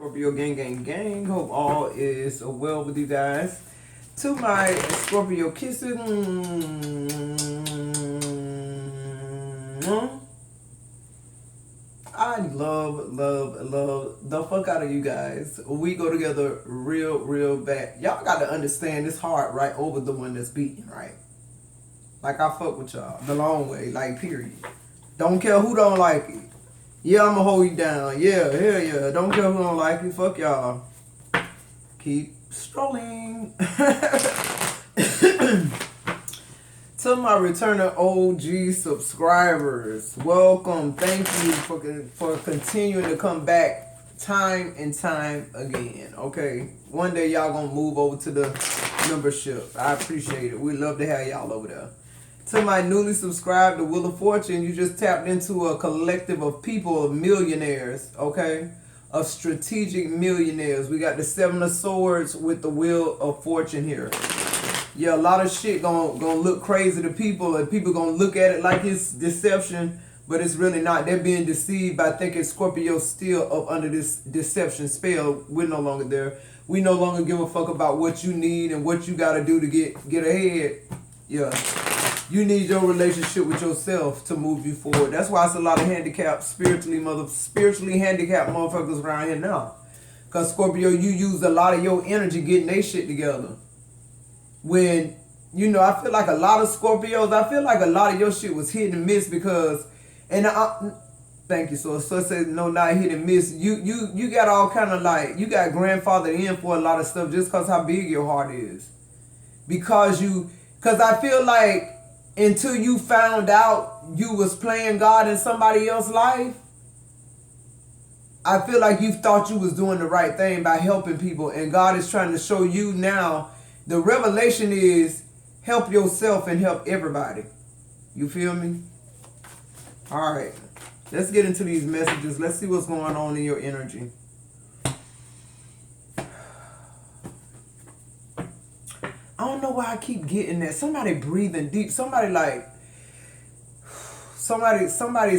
Scorpio gang. Hope all is well with you guys. To my Scorpio kisses. I love the fuck out of you guys. We go together real bad. Y'all got to understand this heart right over the one that's beating, right? Like I fuck with y'all the long way, like period. Don't care who don't like it. Yeah, I'ma hold you down. Yeah, hell yeah. Don't care who don't like it. Fuck y'all. Keep strolling. To my returning OG subscribers, welcome. Thank you for continuing to come back time and time again. Okay, one day y'all gonna move over to the membership. I appreciate it. We love to have y'all over there. To my newly subscribed to Wheel of Fortune, you just tapped into a collective of people, of millionaires, okay? Of strategic millionaires. We got the Seven of Swords with the Wheel of Fortune here. Yeah, a lot of shit gonna look crazy to people, and people gonna look at it like it's deception, but it's really not. They're being deceived by thinking Scorpio's still up under this deception spell. We're no longer there. We no longer give a fuck about what you need and what you gotta do to get ahead. Yeah. You need your relationship with yourself to move you forward. That's why it's a lot of handicapped, spiritually handicapped motherfuckers around here now. Because Scorpio, you use a lot of your energy getting their shit together. When, I feel like a lot of Scorpios, I feel like a lot of your shit was hit and miss because, thank you. So it says no, not hit and miss. You got all kind of like, you got grandfathered in for a lot of stuff just because how big your heart is. Because I feel like, until you found out you was playing God in somebody else's life, I feel like you thought you was doing the right thing by helping people. And God is trying to show you now, the revelation is help yourself and help everybody. You feel me? All right. Let's get into these messages. Let's see what's going on in your energy. I don't know why I keep getting that. Somebody breathing deep. Somebody's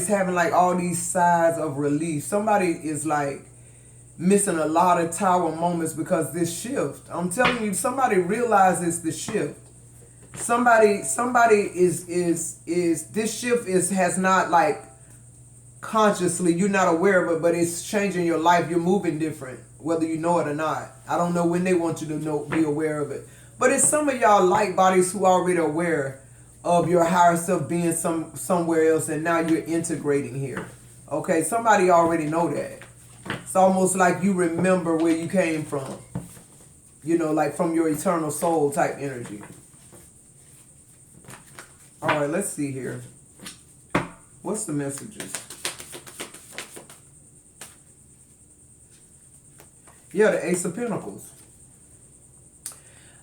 having like all these sighs of relief. Somebody is like missing a lot of tower moments because this shift. I'm telling you, somebody realizes the shift. Somebody is this shift has not like consciously, you're not aware of it, but it's changing your life. You're moving different, whether you know it or not. I don't know when they want you to be aware of it. But it's some of y'all light bodies who are already aware of your higher self being somewhere else, and now you're integrating here. Okay, somebody already know that. It's almost like you remember where you came from. Like from your eternal soul type energy. All right, let's see here. What's the messages? Yeah, the Ace of Pentacles.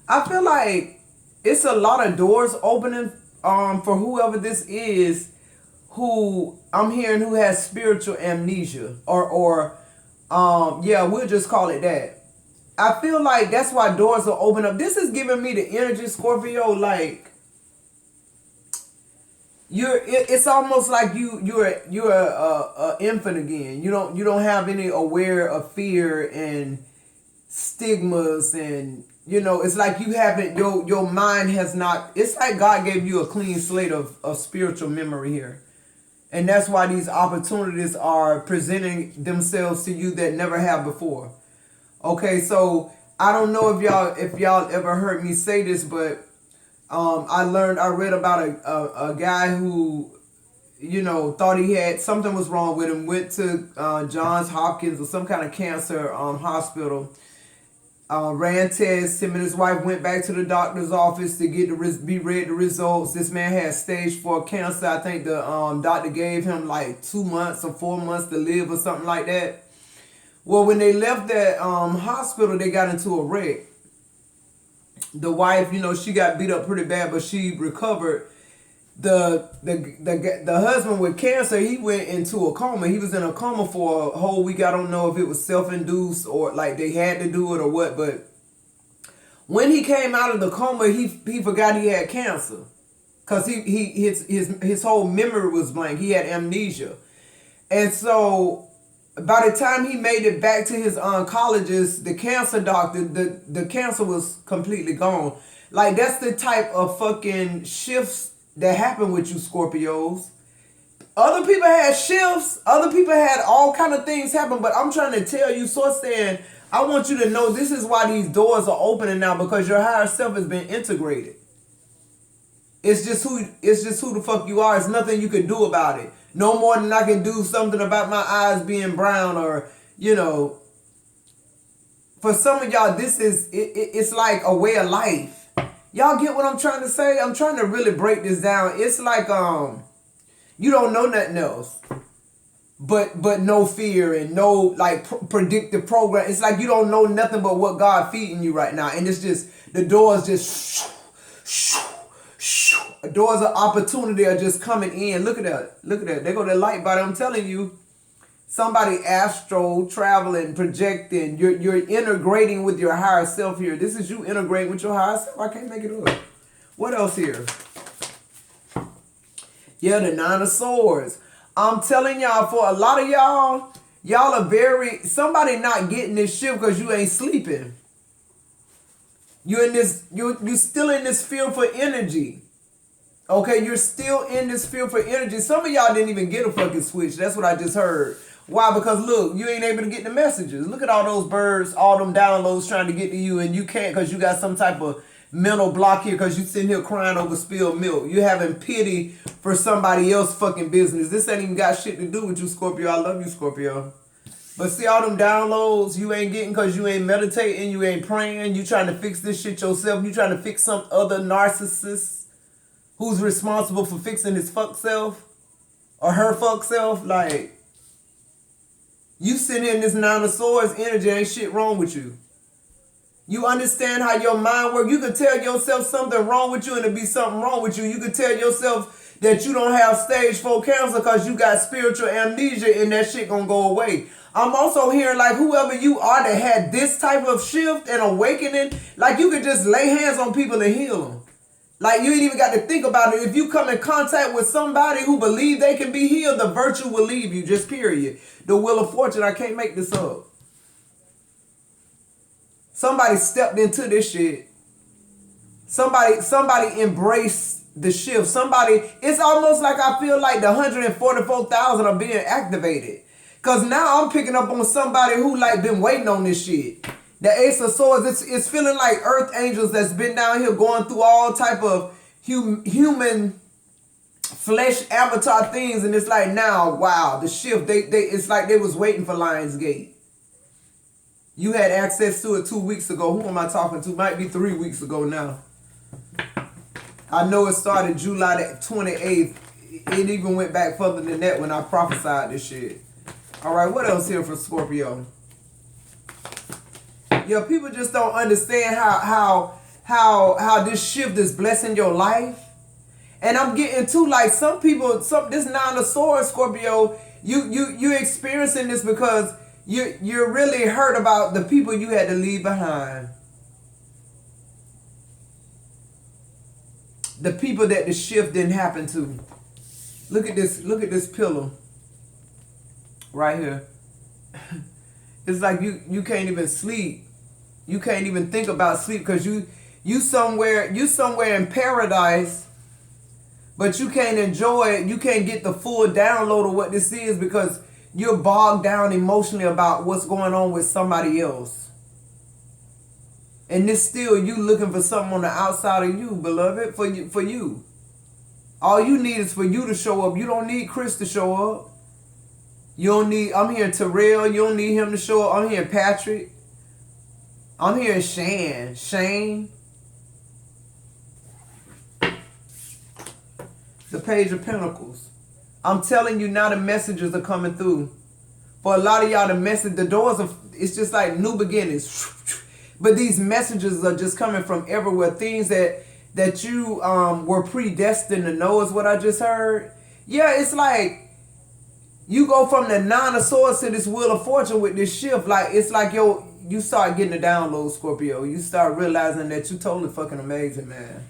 I feel like it's a lot of doors opening for whoever this is who I'm hearing who has spiritual amnesia or we'll just call it that. I feel like that's why doors are open up. This is giving me the energy, Scorpio, like it's almost like you're a infant again. You don't have any aware of fear and stigmas, and it's like you haven't, your mind has not, it's like God gave you a clean slate of spiritual memory here. And that's why these opportunities are presenting themselves to you that never have before. Okay, so I don't know if y'all ever heard me say this, but I read about a guy who, thought he had, something was wrong with him, went to Johns Hopkins or some kind of cancer hospital. Ran tests. Him and his wife went back to the doctor's office to be read the results. This man had stage 4 cancer. I think the doctor gave him like 2 months or 4 months to live or something like that. Well, when they left that hospital, they got into a wreck. The wife, she got beat up pretty bad, but she recovered. The husband with cancer, he went into a coma. He was in a coma for a whole week. I don't know if it was self-induced or like they had to do it or what, but when he came out of the coma, he forgot he had cancer. Cause his whole memory was blank. He had amnesia. And so By the time he made it back to his oncologist, the cancer doctor, the cancer was completely gone. Like, that's the type of fucking shifts that happen with you Scorpios. Other people had shifts. Other people had all kind of things happen. But I'm trying to tell you, Source saying, I want you to know this is why these doors are opening now, because your higher self has been integrated. It's just who the fuck you are. It's nothing you can do about it. No more than I can do something about my eyes being brown, or, you know. For some of y'all, this is, it's like a way of life. Y'all get what I'm trying to say? I'm trying to really break this down. It's like, you don't know nothing else. But no fear and no like predictive program. It's like you don't know nothing but what God feeding you right now. And it's just, the doors just, doors of opportunity are just coming in. Look at that. Look at that. There go that light body. I'm telling you, somebody astro traveling, projecting. You're integrating with your higher self here. This is you integrating with your higher self. I can't make it up. What else here? Yeah, the 9 of Swords. I'm telling y'all, for a lot of y'all are very, somebody not getting this shit because you ain't sleeping. You're in this, you're still in this field for energy. Okay, you're still in this field for energy. Some of y'all didn't even get a fucking switch. That's what I just heard. Why? Because look, you ain't able to get the messages. Look at all those birds, all them downloads trying to get to you, and you can't because you got some type of mental block here because you sitting here crying over spilled milk. You having pity for somebody else fucking business. This ain't even got shit to do with you, Scorpio. I love you, Scorpio. But see all them downloads you ain't getting because you ain't meditating, you ain't praying, you trying to fix this shit yourself, you trying to fix some other narcissist who's responsible for fixing his fuck self or her fuck self. Like, you sitting here in this 9 of Swords energy, ain't shit wrong with you. You understand how your mind works. You can tell yourself something wrong with you and it be something wrong with you. You can tell yourself that you don't have stage 4 cancer because you got spiritual amnesia and that shit gonna go away. I'm also hearing like whoever you are that had this type of shift and awakening, like you could just lay hands on people and heal them. Like you ain't even got to think about it. If you come in contact with somebody who believe they can be healed, the virtue will leave you, just period. The wheel of fortune, I can't make this up. Somebody stepped into this shit. Somebody embraced the shift. Somebody, it's almost like I feel like the 144,000 are being activated. Because now I'm picking up on somebody who like been waiting on this shit. The Ace of Swords, it's feeling like earth angels that's been down here going through all type of human flesh avatar things. And it's like now, wow, the shift, it's like they was waiting for Lionsgate. You had access to it 2 weeks ago. Who am I talking to? Might be 3 weeks ago now. I know it started July the 28th. It even went back further than that when I prophesied this shit. All right, what else here for Scorpio? Yeah, people just don't understand how this shift is blessing your life. And I'm getting to like some people, this 9 of Swords, Scorpio, you experiencing this because you're really hurt about the people you had to leave behind. The people that the shift didn't happen to. Look at this pillow. Right here. It's like you can't even sleep. You can't even think about sleep because you somewhere in paradise, but you can't enjoy it. You can't get the full download of what this is because you're bogged down emotionally about what's going on with somebody else. And this still you looking for something on the outside of you, beloved, for you. All you need is for you to show up. You don't need Chris to show up. You don't need, I'm hearing Terrell, you don't need him to show up. I'm hearing Patrick. I'm hearing Shane. The Page of Pentacles. I'm telling you now the messages are coming through. For a lot of y'all, the doors are, it's just like new beginnings. But these messages are just coming from everywhere. Things that you were predestined to know is what I just heard. Yeah, it's like you go from the 9 of Swords to this Wheel of Fortune with this shift. Like, it's like, you start getting the download, Scorpio. You start realizing that you're totally fucking amazing, man.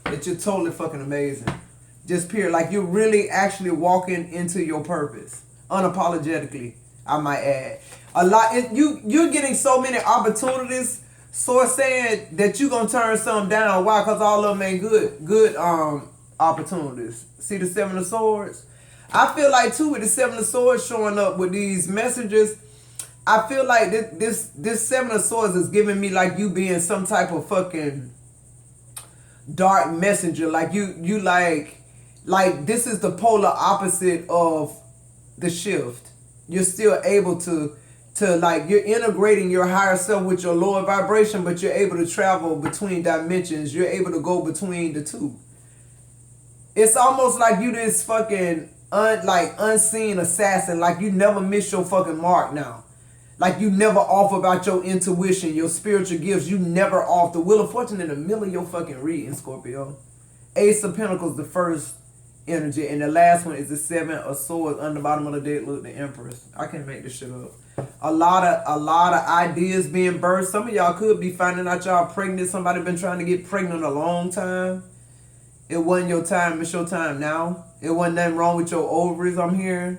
That you're totally fucking amazing. Just period. Like, you're really actually walking into your purpose. Unapologetically. I might add. A lot. You're getting so many opportunities. So it's saying that you're gonna turn some down. Why? Because all of them ain't good opportunities. See the Seven of Swords? I feel like too with the Seven of Swords showing up with these messages, I feel like this Seven of Swords is giving me like you being some type of fucking dark messenger. Like you like this is the polar opposite of the shift. You're still able to like, you're integrating your higher self with your lower vibration, but you're able to travel between dimensions. You're able to go between the two. It's almost like you this fucking unseen assassin. Like you never miss your fucking mark now. Like you never off about your intuition, your spiritual gifts. You never off. The Wheel of Fortune in the middle of your fucking reading, Scorpio. Ace of Pentacles, the first energy, and the last one is the Seven of Swords on the bottom of the deck. Look, the Empress. I can't make this shit up. A lot of ideas being birthed. Some of y'all could be finding out y'all pregnant. Somebody been trying to get pregnant a long time. It wasn't your time. It's your time now. It wasn't nothing wrong with your ovaries. I'm hearing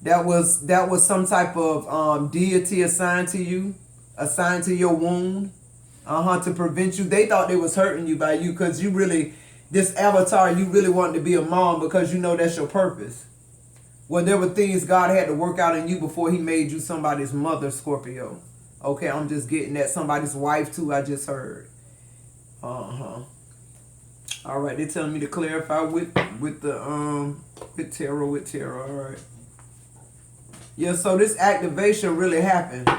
that was some type of deity assigned to you, assigned to your wound, to prevent you. They thought they was hurting you by you because you really, this avatar, you really wanted to be a mom because you know that's your purpose. Well, there were things God had to work out in you before he made you somebody's mother, Scorpio. Okay, I'm just getting that. Somebody's wife, too, I just heard. All right, they're telling me to clarify with tarot, all right. Yeah, so this activation really happened.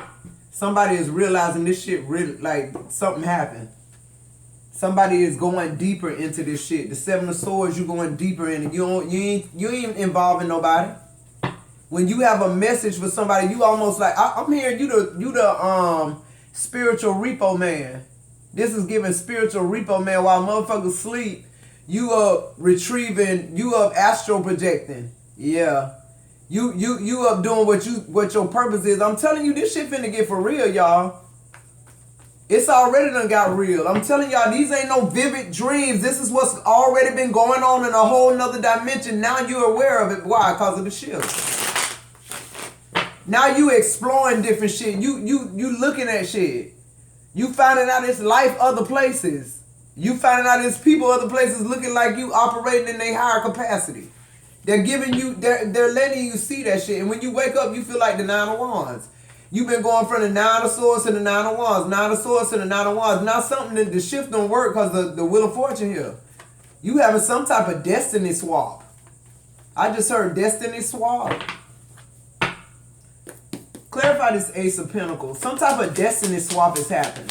Somebody is realizing this shit really, like, something happened. Somebody is going deeper into this shit. The Seven of Swords, you going deeper in it. You ain't involving nobody. When you have a message for somebody, you almost like, I'm hearing you the spiritual repo man. This is giving spiritual repo man while motherfuckers sleep. You up retrieving, you up astral projecting. Yeah. You up doing what your purpose is. I'm telling you, this shit finna get for real, y'all. It's already done got real. I'm telling y'all, these ain't no vivid dreams. This is what's already been going on in a whole nother dimension. Now you're aware of it. Why? Because of the shift. Now you exploring different shit. You looking at shit. You finding out it's life other places. You finding out it's people other places looking like you operating in their higher capacity. They're giving you, they're letting you see that shit. And when you wake up, you feel like the Nine of Wands. You've been going from the Nine of Swords to the Nine of Wands. Nine of Swords to the Nine of Wands. Now something that the shift don't work because the Wheel of Fortune here. You having some type of destiny swap. I just heard destiny swap. Clarify this Ace of Pentacles. Some type of destiny swap is happening.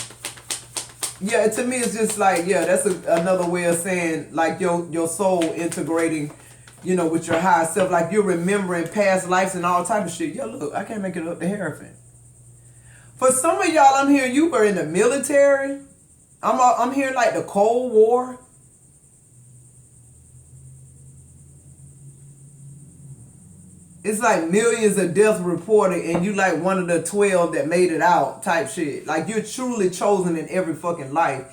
Yeah, to me it's just like, yeah, that's another way of saying like your soul integrating, you know, with your higher self. Like you're remembering past lives and all type of shit. Yo, look, I can't make it up to Hierophant. For some of y'all, I'm hearing you were in the military. I'm hearing like the Cold War. It's like millions of deaths reported and you like one of the 12 that made it out type shit. Like you're truly chosen in every fucking life.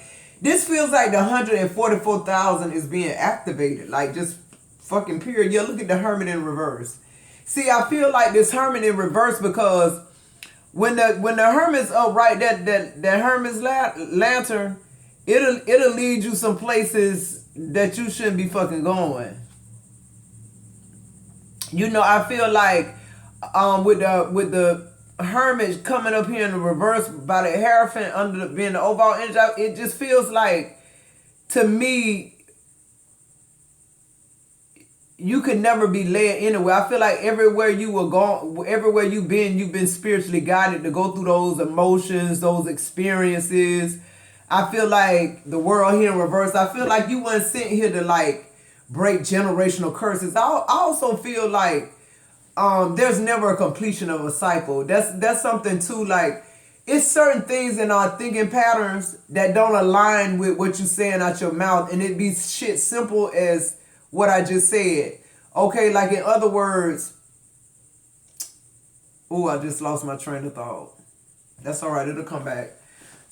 This feels like the 144,000 is being activated. Like just fucking period. Yeah, look at the Hermit in reverse. See, I feel like this Hermit in reverse because when the Hermit's upright, that Hermit's lantern, it'll lead you some places that you shouldn't be fucking going. You know, I feel like with the Hermit coming up here in the reverse by the Hierophant under being the overall energy, it just feels like, to me, you could never be led anywhere. I feel like everywhere you were gone, everywhere you've been spiritually guided to go through those emotions, those experiences. I feel like the world here in reverse, I feel like you weren't sent here to like break generational curses. I also feel like there's never a completion of a cycle. That's something too, like it's certain things in our thinking patterns that don't align with what you're saying out your mouth, and it be shit simple as what I just said. Okay, like in other words, oh, I just lost my train of thought. That's all right, it'll come back.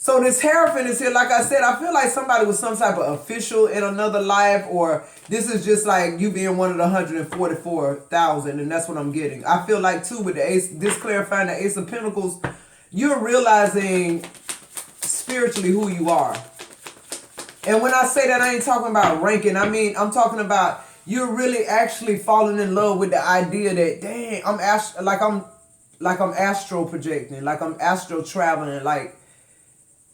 So this Hierophant is here. Like I said, I feel like somebody was some type of official in another life, or this is just like you being one of the 144,000, and that's what I'm getting. I feel like too with the Ace, this clarifying the Ace of Pentacles, you're realizing spiritually who you are. And when I say that, I ain't talking about ranking. I mean, I'm talking about you're really actually falling in love with the idea that, dang, I'm astral projecting, like I'm astral traveling, like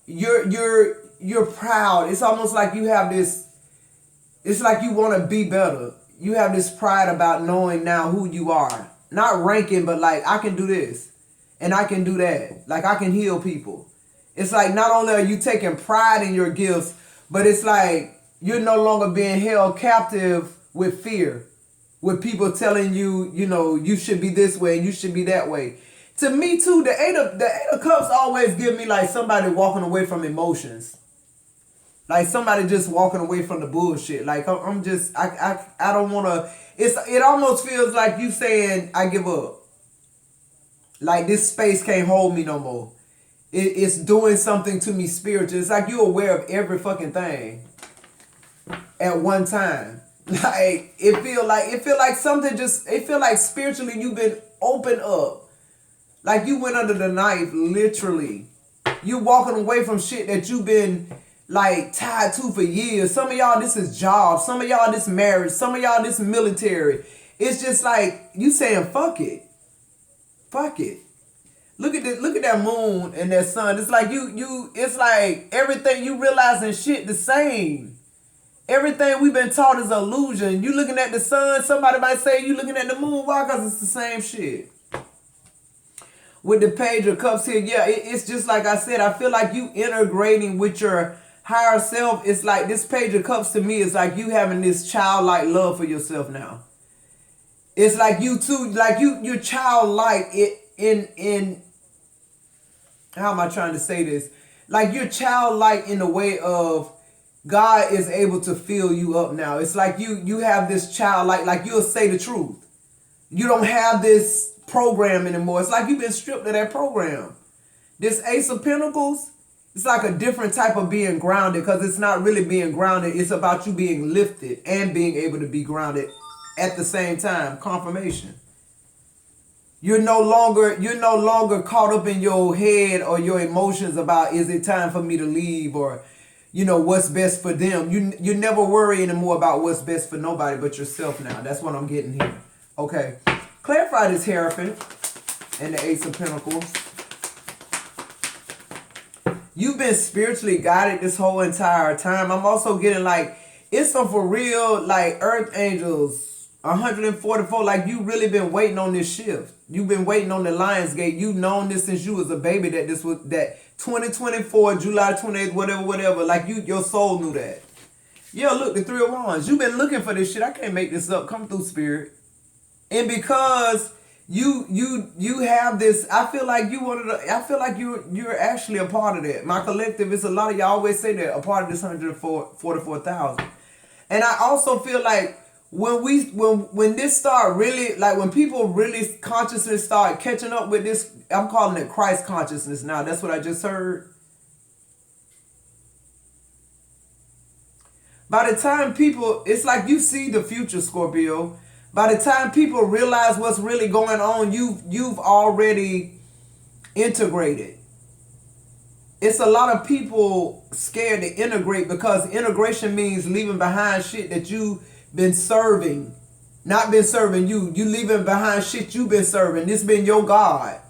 you're proud. It's almost like you have this, it's like you want to be better. You have this pride about knowing now who you are. Not ranking, but like, I can do this and I can do that. Like, I can heal people. It's like not only are you taking pride in your gifts, but it's like you're no longer being held captive with fear, with people telling you, you know, you should be this way and you should be that way. To me too, the eight of Cups always give me like somebody walking away from emotions, like somebody just walking away from the bullshit. Like I don't want to. It almost feels like you saying I give up. Like this space can't hold me no more. It's doing something to me spiritually. It's like you're aware of every fucking thing at one time. Like it feel like something just, it feel like spiritually you've been opened up. Like you went under the knife, literally. You walking away from shit that you've been like tied to for years. Some of y'all, this is jobs. Some of y'all, this marriage. Some of y'all, this military. It's just like you saying, fuck it. Fuck it. Look at that moon and that sun. It's like it's like everything you realizing shit the same. Everything we've been taught is illusion. You looking at the sun, somebody might say you looking at the moon. Why? Because it's the same shit. With the Page of Cups here, yeah, it's just like I said, I feel like you integrating with your higher self. It's like this Page of Cups to me is like you having this childlike love for yourself now. It's like you too, like you're childlike in how am I trying to say this? Like you're childlike in the way of God is able to fill you up now. It's like you have this childlike, like you'll say the truth. You don't have this program anymore. It's like you've been stripped of that program. This Ace of Pentacles, it's like a different type of being grounded, because it's not really being grounded. It's about you being lifted and being able to be grounded at the same time. Confirmation. You're no longer caught up in your head or your emotions about, is it time for me to leave, or you know, what's best for them. You never worry anymore about what's best for nobody but yourself now. That's what I'm getting here. Okay. Clarify this Hierophant and the Ace of Pentacles. You've been spiritually guided this whole entire time. I'm also getting like, it's some for real, like earth angels, 144, like you really been waiting on this shift. You've been waiting on the Lion's Gate. You've known this since you was a baby, that this was, that 2024, July 28th, whatever, like your soul knew that. Yeah, look, the Three of Wands. You've been looking for this shit. I can't make this up. Come through, Spirit. And because you have this, I feel like you're actually a part of that. My collective, it's a lot of y'all always say that, a part of this 144,000. And I also feel like when this start really, like when people really consciousness start catching up with this, I'm calling it Christ consciousness now. That's what I just heard. By the time people, it's like you see the future, Scorpio. By the time people realize what's really going on, you've already integrated. It's a lot of people scared to integrate, because integration means leaving behind shit that you've been serving. Not been serving you. You leaving behind shit you've been serving. This been your God.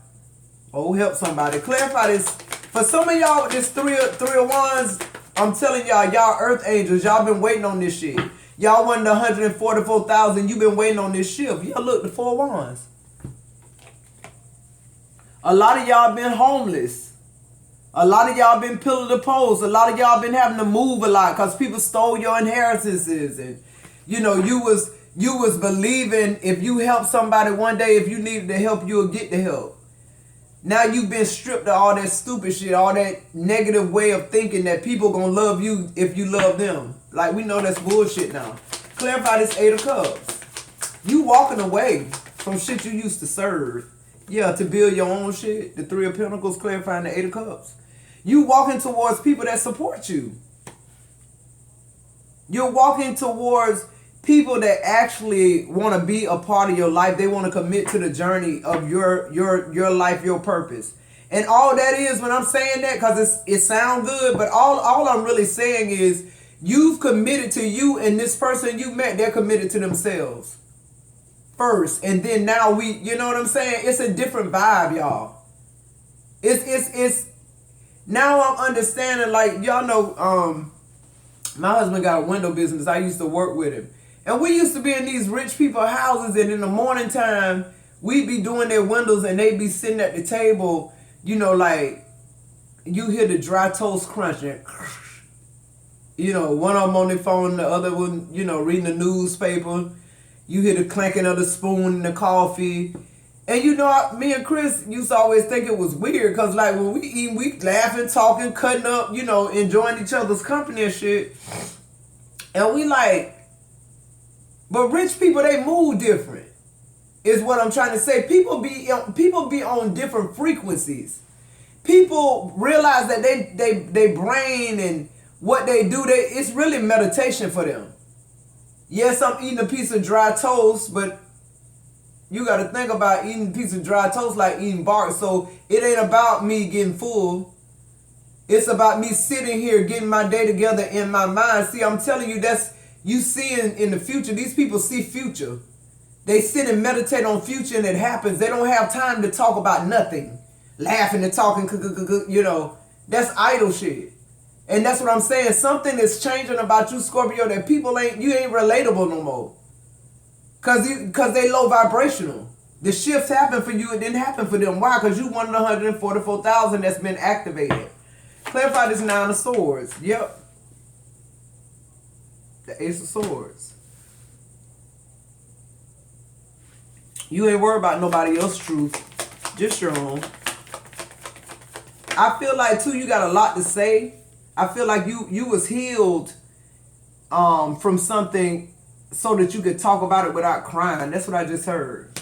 Oh, help somebody. Clarify this. For some of y'all with this three of Wands, I'm telling y'all earth angels, y'all been waiting on this shit. Y'all won the 144,000. You've been waiting on this shift. Yeah, look, the Four of Wands. A lot of y'all been homeless. A lot of y'all been pillar to post. A lot of y'all been having to move a lot because people stole your inheritances. And, you know, you was believing if you help somebody one day, if you needed the help, you'll get the help. Now you've been stripped of all that stupid shit, all that negative way of thinking that people gonna love you if you love them. Like, we know that's bullshit now. Clarify this Eight of Cups. You walking away from shit you used to serve. Yeah, to build your own shit. The Three of Pentacles clarifying the Eight of Cups. You walking towards people that support you. You're walking towards people that actually want to be a part of your life. They want to commit to the journey of your life, your purpose. And all that is, when I'm saying that, because it sounds good, but all I'm really saying is you've committed to you, and this person you met, they're committed to themselves first. And then now you know what I'm saying? It's a different vibe, y'all. It's now I'm understanding, like, y'all know, my husband got a window business. I used to work with him. And we used to be in these rich people's houses, and in the morning time, we'd be doing their windows, and they'd be sitting at the table, you know, like, you hear the dry toast crunching. You know, one of them on their phone, the other one, you know, reading the newspaper. You hear the clanking of the spoon and the coffee. And you know, me and Chris used to always think it was weird, because like when we eat, we laughing, talking, cutting up, you know, enjoying each other's company and shit. And we like, but rich people, they move different, is what I'm trying to say. People be on different frequencies. People realize that they brain and what they do, it's really meditation for them. Yes, I'm eating a piece of dry toast, but you got to think about eating a piece of dry toast like eating bark. So it ain't about me getting full. It's about me sitting here getting my day together in my mind. See, I'm telling you, that's you seeing in the future. These people see future. They sit and meditate on future, and it happens. They don't have time to talk about nothing. Laughing and talking, you know. That's idle shit. And that's what I'm saying. Something is changing about you, Scorpio, that you ain't relatable no more. Cause they low vibrational. The shifts happen for you, it didn't happen for them. Why? Because you one of the 144,000 that's been activated. Clarify this 9 of Swords. Yep. The Ace of Swords. You ain't worried about nobody else's truth. Just your own. I feel like too, you got a lot to say. I feel like you was healed from something, so that you could talk about it without crying. That's what I just heard.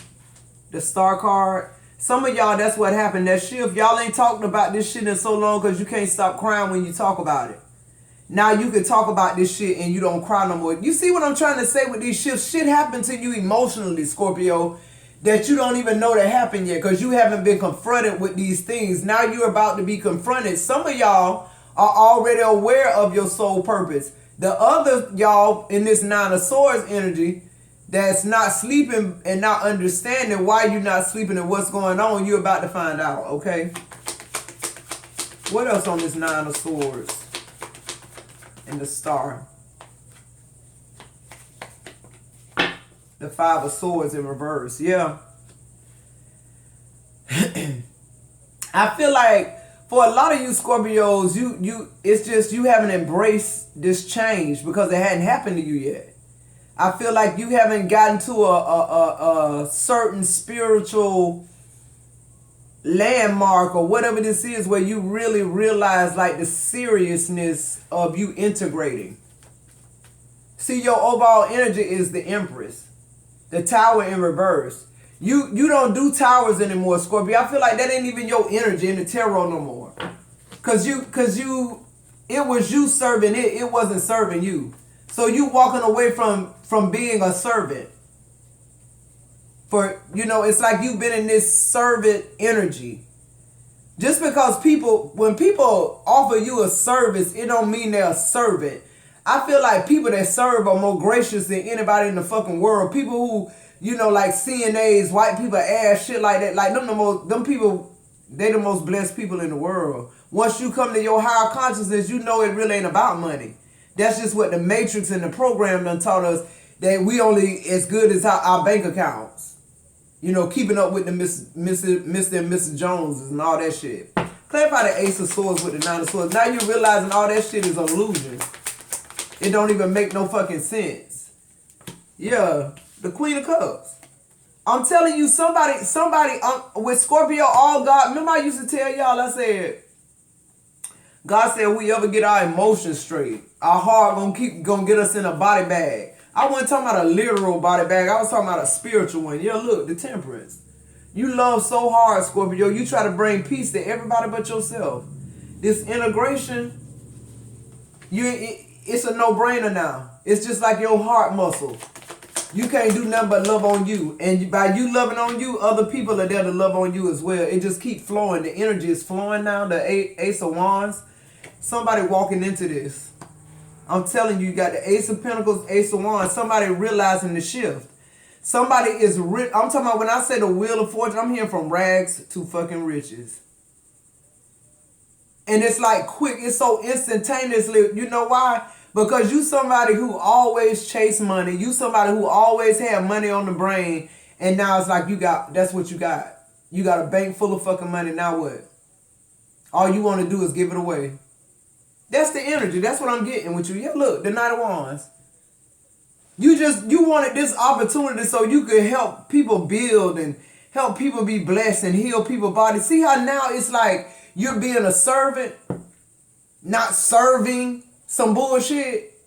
The Star card. Some of y'all, that's what happened. That shift, y'all ain't talked about this shit in so long because you can't stop crying when you talk about it. Now you can talk about this shit and you don't cry no more. You see what I'm trying to say with these shifts? Shit happened to you emotionally, Scorpio, that you don't even know that happened yet because you haven't been confronted with these things. Now you're about to be confronted. Some of y'all are already aware of your soul purpose. The other y'all in this 9 of Swords energy that's not sleeping and not understanding why you're not sleeping and what's going on, you're about to find out, okay? What else on this 9 of Swords and the Star? The 5 of Swords in reverse, yeah. I feel like for a lot of you Scorpios, it's just you haven't embraced this change because it hadn't happened to you yet. I feel like you haven't gotten to a certain spiritual landmark or whatever this is where you really realize like the seriousness of you integrating. See, your overall energy is the Empress, the Tower in reverse. You don't do towers anymore, Scorpio. I feel like that ain't even your energy in the tarot no more. Cause it was you serving it. It wasn't serving you. So you walking away from being a servant. It's like you've been in this servant energy. Just because when people offer you a service, it don't mean they're a servant. I feel like people that serve are more gracious than anybody in the fucking world. People who, like CNAs, white people, ass, shit like that. Like them people, they the most blessed people in the world. Once you come to your higher consciousness, you know it really ain't about money. That's just what the Matrix and the program done taught us, that we only as good as our bank accounts. Keeping up with the Mr. and Mrs. Joneses and all that shit. Clarify the Ace of Swords with the 9 of Swords. Now you're realizing all that shit is an illusion. It don't even make no fucking sense. Yeah, the Queen of Cups. I'm telling you, somebody with Scorpio, all God. Remember I used to tell y'all, I said, God said we ever get our emotions straight, our heart gonna get us in a body bag. I wasn't talking about a literal body bag. I was talking about a spiritual one. Yeah, look, the Temperance. You love so hard, Scorpio. You try to bring peace to everybody but yourself. this integration, it's a no-brainer now. It's just like your heart muscle. You can't do nothing but love on you. And by you loving on you, other people are there to love on you as well. It just keeps flowing. The energy is flowing now. The Ace of Wands. Somebody walking into this. I'm telling you, you got the Ace of Pentacles, Ace of Wands. Somebody realizing the shift. Somebody is rich. I'm talking about when I say the Wheel of Fortune, I'm hearing from rags to fucking riches. And it's like quick. It's so instantaneously. You know why? Because you somebody who always chase money. You somebody who always had money on the brain. And now it's like that's what you got. You got a bank full of fucking money. Now what? All you want to do is give it away. That's the energy. That's what I'm getting with you. Yeah, look, the Knight of Wands. You wanted this opportunity so you could help people build and help people be blessed and heal people's bodies. See how now it's like you're being a servant, not serving some bullshit.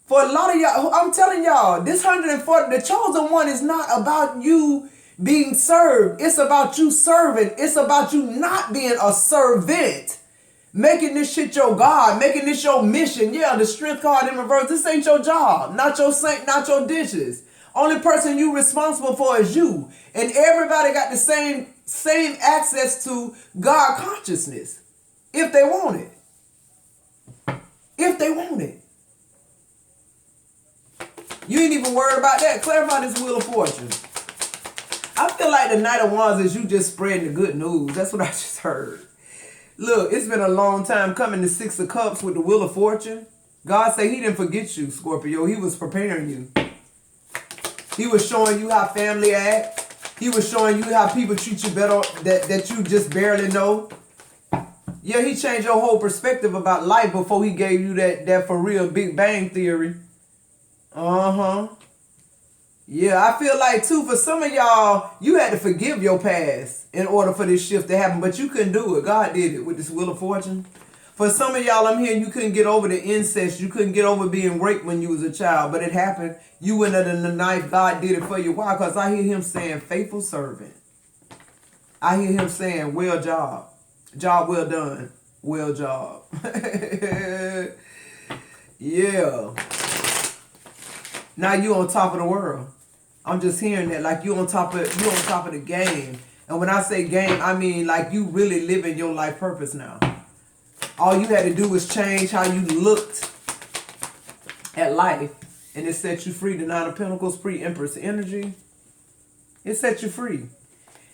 For a lot of y'all, I'm telling y'all, this 140, the chosen one is not about you being served. It's about you serving. It's about you not being a servant. Making this shit your God, making this your mission. Yeah, the strength card in reverse. This ain't your job, not your sink, not your dishes. Only person you responsible for is you. And everybody got the same access to God consciousness. If they want it. If they want it. You ain't even worried about that. Clarify this Wheel of Fortune. I feel like the Knight of Wands is you just spreading the good news. That's what I just heard. Look, it's been a long time coming. The Six of Cups with the Wheel of Fortune. God said he didn't forget you, Scorpio. He was preparing you. He was showing you how family act. He was showing you how people treat you better that you just barely know. Yeah, he changed your whole perspective about life before he gave you that for real Big Bang Theory. Uh-huh. Yeah, I feel like, too, for some of y'all, you had to forgive your past in order for this shift to happen, but you couldn't do it. God did it with this Wheel of Fortune. For some of y'all, I'm hearing you couldn't get over the incest. You couldn't get over being raped when you was a child, but it happened. You went under the knife. God did it for you. Why? Because I hear him saying, faithful servant. I hear him saying, well job. Job well done. Well job. Yeah. Now you on top of the world. I'm just hearing that, like you on top of the game. And when I say game, I mean like you really living your life purpose now. All you had to do was change how you looked at life, and it set you free. The Nine of Pentacles, pre-Empress energy. It set you free.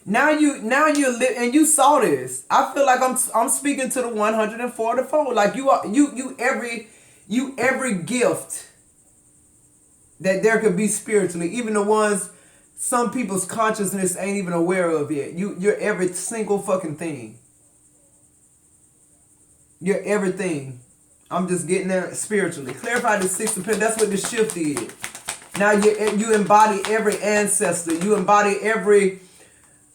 Now you live, and you saw this. I feel like I'm speaking to the 144. Like you every gift that there could be spiritually, even the ones some people's consciousness ain't even aware of yet. You're every single fucking thing. You're everything. I'm just getting there spiritually. Clarify the Six of Pentacles. That's what the shift is. Now you embody every ancestor. You embody every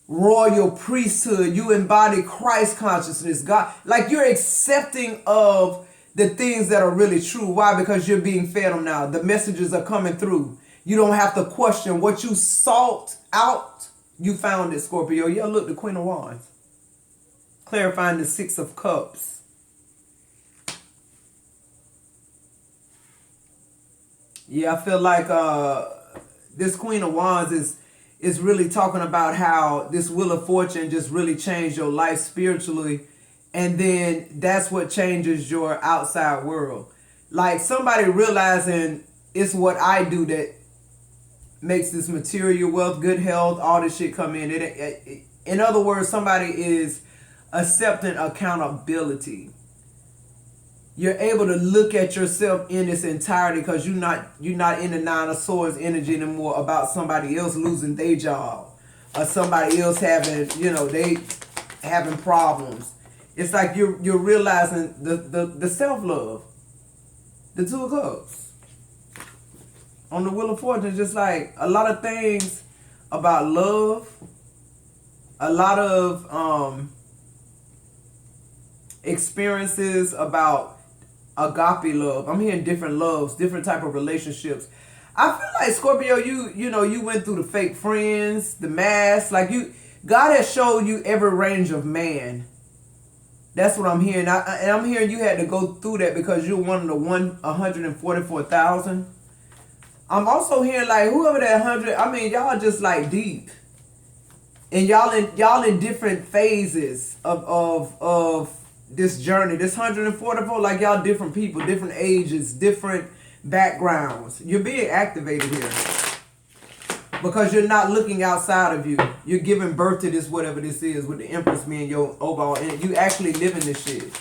royal priesthood. You embody Christ consciousness. God, like you're accepting of the things that are really true. Why? Because you're being fed them now. The messages are coming through. You don't have to question what you sought out. You found it, Scorpio. Yeah, look, the Queen of Wands. Clarifying the Six of Cups. Yeah, I feel like this Queen of Wands is really talking about how this Wheel of Fortune just really changed your life spiritually. And then that's what changes your outside world. Like somebody realizing it's what I do that makes this material wealth, good health, all this shit come in. In other words, somebody is accepting accountability. You're able to look at yourself in its entirety because you're not in the Nine of Swords energy anymore about somebody else losing their job or somebody else having, they having problems. It's like you're realizing the self-love. The Two of Cups. On the Wheel of Fortune, just like a lot of things about love, a lot of experiences about agape love. I'm hearing different loves, different type of relationships. I feel like Scorpio, you went through the fake friends, the mask, like God has showed you every range of man. That's what I'm hearing. And I'm hearing you had to go through that because you're one of the 144,000. I'm also hearing like whoever that 100. I mean, y'all just like deep, and y'all in different phases of this journey. This 144, like y'all different people, different ages, different backgrounds. You're being activated here because you're not looking outside of you. You're giving birth to this, whatever this is, with the Empress being your overall. And you actually living this shit.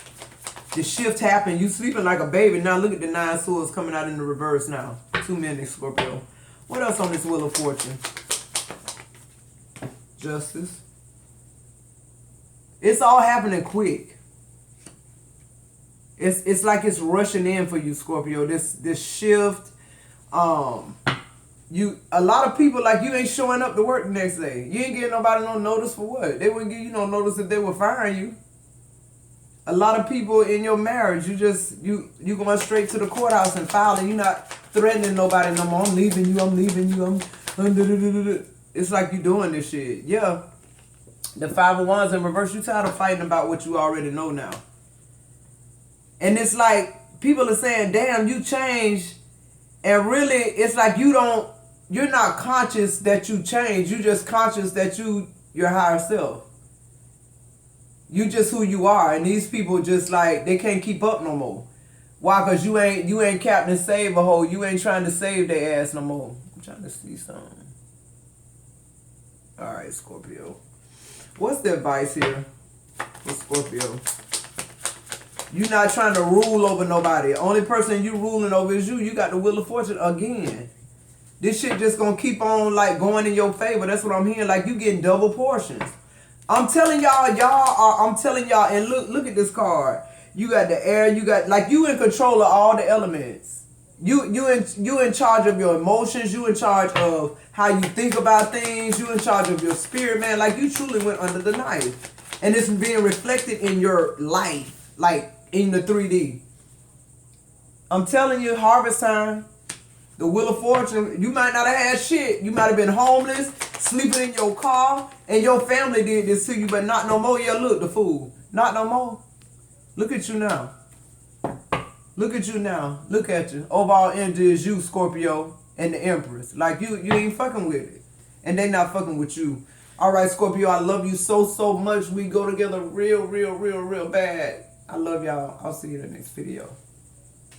The shift happened. You sleeping like a baby. Now look at the 9 swords coming out in the reverse now. 2 minutes, Scorpio. What else on this Wheel of Fortune? Justice. It's all happening quick. It's like it's rushing in for you, Scorpio. This shift. A lot of people, like, you ain't showing up to work the next day. You ain't getting nobody no notice for what? They wouldn't give you no notice if they were firing you. A lot of people in your marriage, you going straight to the courthouse and filing. You're not threatening nobody no more. I'm leaving you. It's like you doing this shit. Yeah. The 5 of Wands in reverse. You tired of fighting about what you already know now. And it's like people are saying, damn, you changed. And really, it's like you're not conscious that you changed. You just conscious that your higher self. You just who you are. And these people just like, they can't keep up no more. Why? Because you ain't Captain Save a Hole. You ain't trying to save their ass no more. I'm trying to see something. All right, Scorpio. What's the advice here for Scorpio? You're not trying to rule over nobody. Only person you ruling over is you. You got the Wheel of Fortune again. This shit just gonna keep on like going in your favor. That's what I'm hearing. Like you getting double portions. I'm telling y'all, and look at this card. You got the air, you got, like, you in control of all the elements. You in charge of your emotions, you in charge of how you think about things, you in charge of your spirit, man. Like you truly went under the knife. And it's being reflected in your life, like in the 3D. I'm telling you, harvest time. The Wheel of Fortune, you might not have had shit. You might have been homeless, sleeping in your car, and your family did this to you, but not no more. Yeah, look, the fool. Not no more. Look at you now. Look at you now. Look at you. Overall energy is you, Scorpio, and the Empress. Like, you ain't fucking with it. And they not fucking with you. All right, Scorpio, I love you so much. We go together real bad. I love y'all. I'll see you in the next video.